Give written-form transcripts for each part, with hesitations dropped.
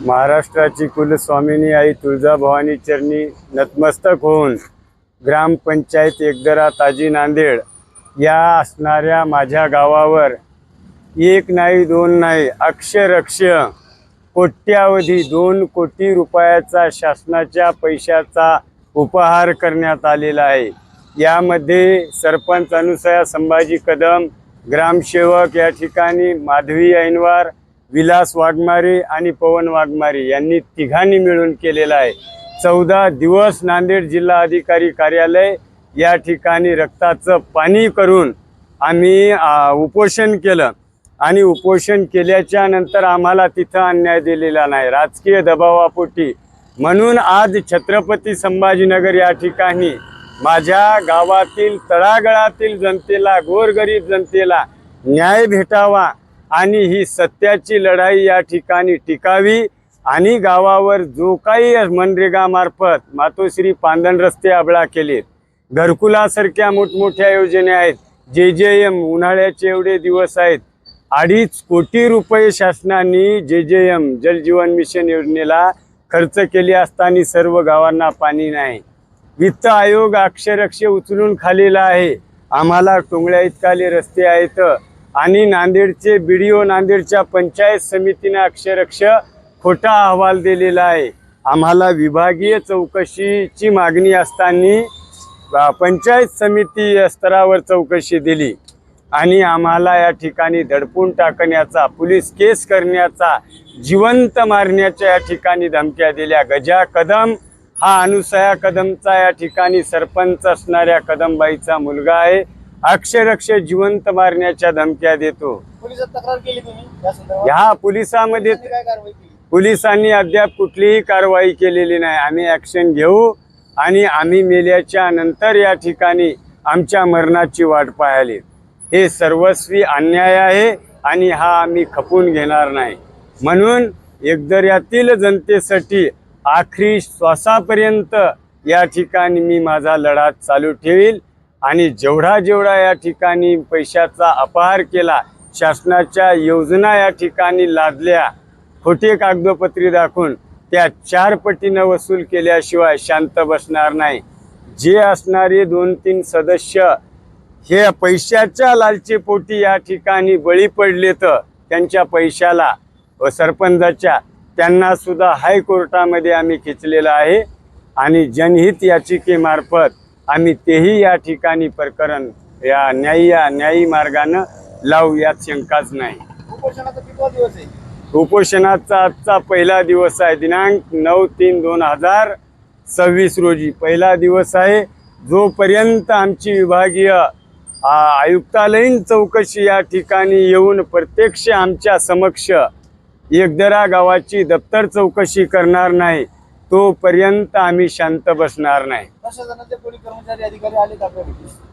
महाराष्ट्राची कुलस्वामिनी आई तुळजाभवानी चरणी नतमस्तक होऊन ग्रामपंचायत एकदरा ताजी नांदेड या असणाऱ्या माझ्या गावावर एक नाही दोन नाही अक्षरक्ष कोट्यावधी 2 कोटी रुपयाचा शासनाच्या पैशाचा उपहार करण्यात आलेला आहे। यामध्ये सरपंच अनुसया संभाजी कदम, ग्रामसेवक या ठिकाणी माधवी ऐनवार, विलास वाघमारे आणि पवन वाघमारे यांनी तिघांनी मिळून केलेला आहे। 14 दिवस नांदेड जिल्हा अधिकारी कार्यालय या ठिकाणी रक्ताचं पाणी करून आम्ही उपोषण केलं आणि उपोषण केल्याच्या नंतर आम्हाला तिथं अन्याय दिलेला नाही राजकीय दबावापोटी। म्हणून आज छत्रपती संभाजीनगर या ठिकाणी माझ्या गावातील तळागाळातील जनतेला, गोरगरीब जनतेला न्याय भेटावा आणि ही सत्याची लढाई या ठिकाणी टिकावी आणि गावावर जो काही मनरेगा मार्फत मातोश्री पांदण रस्ते आबळा केलेत, घरकुलासारख्या मोठमोठ्या योजना आहेत, JJM उन्हाळ्याचे एवढे दिवस आहेत, 2.5 कोटी रुपये शासनाने JJM जल जीवन मिशन योजनेला खर्च केले असताना सर्व गावांना पाणी नाही। वित्त आयोग अक्षरक्ष उचलून खालेला आहे। आम्हाला टोंगळ्या इतकाले रस्ते आहेत आणि नांदेडचे BDO नांदेडच्या पंचायत समितीने अक्षरक्ष खोटा अहवाल दिलेला आहे। आम्हाला विभागीय चौकशीची मागणी असताना पंचायत समिती स्तरावर चौकशी दिली आणि आम्हाला या ठिकाणी दडपून टाकण्याचा, पोलीस केस करण्याचा, जिवंत मारण्याच्या या ठिकाणी धमक्या दिल्या। गजा कदम हा अनुसया कदमचा या ठिकाणी सरपंच असणाऱ्या कदमबाईचा मुलगा आहे। अक्षरक्ष जिवंत मारण्याच्या धमक्या देतो। पोलिसात तक्रार केली तुम्ही या संदर्भात? ह्या पोलिसांमध्ये काय कारवाई केली? पोलिसांनी अद्याप कुठलीही कारवाई केलेली नाही। आम्ही ॲक्शन घेऊ आणि आम्ही मेल्याच्या नंतर या ठिकाणी आमच्या मरणाची वाट पाहायली। हे सर्वस्वी अन्याय आहे आणि हा आम्ही खपून घेणार नाही। म्हणून एकदऱ्यातील जनतेसाठी आखरी श्वासापर्यंत या ठिकाणी मी माझा लढा चालू ठेवील आणि जेवढा या ठिकाणी पैशाचा अपहार केला, शासनाच्या योजना या ठिकाणी लादल्या, खोटे कागदपत्री दाखवून त्या 4 पटीनं वसूल केल्याशिवाय शांत बसणार नाही। जे असणारे 2-3 सदस्य हे पैशाच्या लालचीपोटी या ठिकाणी बळी पडले तर त्यांच्या पैशाला व सरपंचाच्या त्यांना सुद्धा हायकोर्टामध्ये आम्ही खिचलेलं आहे आणि जनहित याचिकेमार्फत आम्ही तेही या ठिकाणी प्रकरण या न्यायी मार्गानं लावू यात शंकाच नाही। उपोषणाचा कितवा दिवस आहे? उपोषणाचा आजचा पहिला दिवस आहे। दिनांक 9/3/2026 रोजी पहिला दिवस आहे। जोपर्यंत आमची विभागीय आयुक्तालयीन चौकशी या ठिकाणी येऊन प्रत्यक्ष आमच्या समक्ष एकदरा गावाची दप्तर चौकशी करणार नाही तोपर्यंत आम्ही शांत बसणार नाही। प्रशासनाचे कोणी कर्मचारी अधिकारी आले का?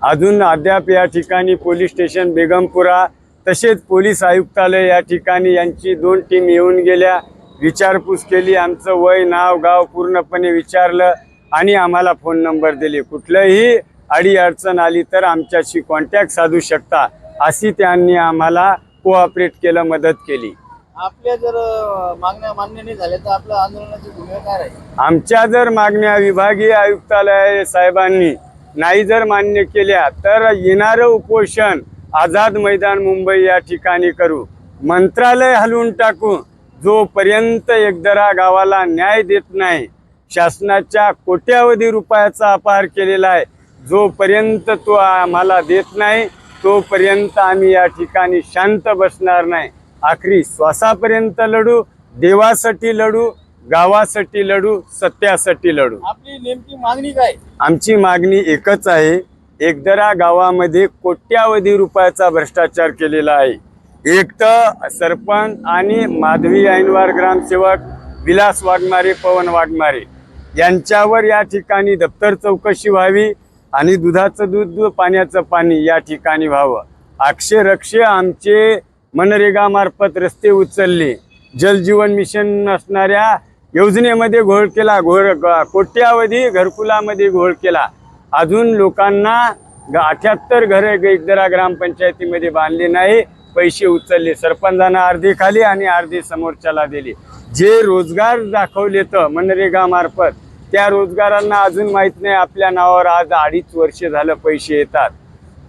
अजून अद्याप या ठिकाणी पोलीस स्टेशन बेगमपुरा तसेच पोलीस आयुक्तालय या ठिकाणी यांची 2 टीम येऊन गेल्या, विचारपूस केली, आमचं वय, नाव, गाव पूर्णपणे विचारलं आणि आम्हाला फोन नंबर दिले। कुठलंही अडीअडचण आली तर आमच्याशी कॉन्टॅक्ट साधू शकता अशी त्यांनी आम्हाला कोऑपरेट केलं, मदत केली। आपल्या जर मागण्या मान्य नाही झाल्या तर आपल्या आंदोलनाची भूमिका काय राहील? आमच्या जर मागण्या विभागीय आयुक्तालय साहेबांनी नाही जर मान्य केल्या तर येणारं उपोषण आझाद मैदान मुंबई या ठिकाणी करू, मंत्रालय हलवून टाकू। जोपर्यंत एकदरा गावाला न्याय देत नाही, शासनाच्या कोट्यावधी रुपयाचा अपहार केलेला आहे, जोपर्यंत तो आम्हाला देत नाही तोपर्यंत आम्ही या ठिकाणी शांत बसणार नाही। आखरी श्वासापर्यंत लढू, देवासाठी लढू, गावासाठी लढू, सत्यासाठी लढू। आपली नेमकी मागणी काय? आमची मागणी एकच आहे। एकदरा गावामध्ये कोट्यावधी रुपयाचा भ्रष्टाचार केलेला आहे। एक तर सरपंच आणि माधवी ऐनवार ग्रामसेवक विलास वाघमारे, पवन वाघमारे यांच्यावर या ठिकाणी दप्तर चौकशी व्हावी आणि दुधाचं दूध, पाण्याचं पाणी या ठिकाणी व्हावं। अक्षरक्ष आमचे मनरेगा मार्फत रस्ते उचलले, जल जीवन मिशन असणाऱ्या योजनेमध्ये घोळ केला, कोट्यावधी घरकुलामध्ये घोळ केला। अजून लोकांना 78 घरे एकदरा ग्रामपंचायतीमध्ये बांधले नाही पैसे उचलले, सरपंचांना अर्धी खाली आणि अर्धी समोरच्याला दिली. जे रोजगार दाखवले तर मनरेगा मार्फत त्या रोजगारांना अजून माहीत नाही आपल्या नावावर आज 2.5 वर्ष झालं पैसे येतात.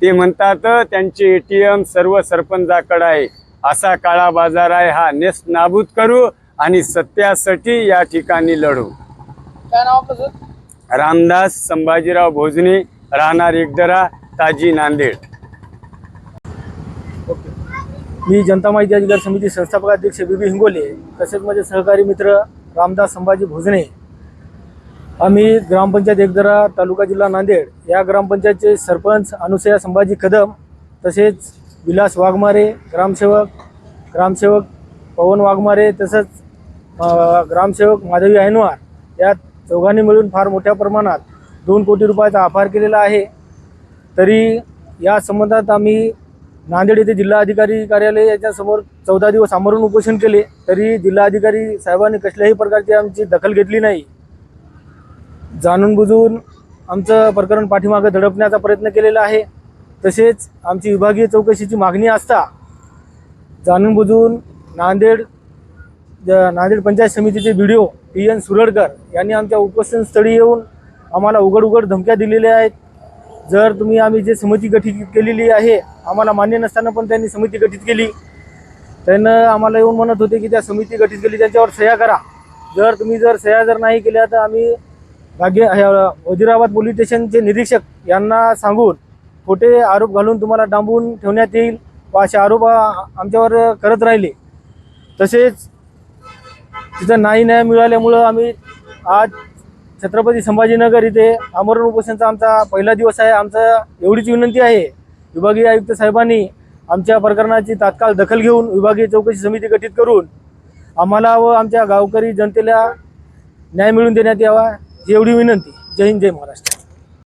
ते म्हणतात त्यांचे ATM सर्व सरपंचाकडे आहे. असा काळा बाजार आहे. हा नेस्त नाबूद करू आणि सत्यासाठी या ठिकाणी लढू. काय नाव आपलं सर? रामदास संभाजीराव भोजने, राहणार एकदरा, ताजी, नांदेड. मी जनता माहिती अधिकार समिती संस्थापक अध्यक्ष BB हिंगोले, तसेच माझे सहकारी मित्र रामदास संभाजी भोजने. आम्ही ग्रामपंचायत एकदरा, तालुका जिल्हा नांदेड या ग्रामपंचायतचे सरपंच अनुसया संभाजी कदम, तसेच विलास वाघमारे ग्रामसेवक पवन वाघमारे, तसंच ग्रामसेवक माधवी ऐनवार या चौघांनी मिळून फार मोठ्या प्रमाणात 2 कोटी रुपयाचा आभार केलेला आहे. तरी या संबंधात आम्ही नांदेड येथे जिल्हाधिकारी कार्यालय याच्यासमोर 14 दिवस आमरण उपोषण केले, तरी जिल्हाधिकारी साहेबांनी कसल्याही प्रकारची आमची दखल घेतली नाही. जाणून बुजून आमचं प्रकरण पाठीमागे दडपण्याचा प्रयत्न केलेला आहे. तसेच आमची विभागीय चौकशीची मागणी असता जाणून बुजून नांदेड पंचायत समितीचे BDO TN सुरडकर यांनी आमच्या उपोषणस्थळी येऊन आम्हाला उघड धमक्या दिलेल्या आहेत. जर तुम्ही आम्ही जे समिती गठीत केलेली आहे, आम्हाला मान्य नसताना पण त्यांनी समिती गठीत केली. त्यानं आम्हाला येऊन म्हणत होते की त्या समिती गठीत केली त्यांच्यावर सह्या करा. जर तुम्ही सह्या नाही केल्या तर आम्ही वजीराबाद पोलीस स्टेशनचे निरीक्षक यांना सांगून खोटे आरोप घालून तुम्हाला डांबून ठेवण्यात येईल व असे आरोप आमच्यावर करत राहिले. तसेच तिथं न्याय मिळाल्यामुळं आम्ही आज छत्रपती संभाजीनगर इथे आमरण उपोषणचा आमचा पहिला दिवस आहे. आमचं एवढीच विनंती आहे, विभागीय आयुक्त साहेबांनी आमच्या प्रकरणाची तात्काळ दखल घेऊन विभागीय चौकशी समिती गठीत करून आम्हाला व आमच्या गावकरी जनतेला न्याय मिळवून देण्यात यावा, एवढी विनंती. जय हिंद, जय महाराष्ट्र.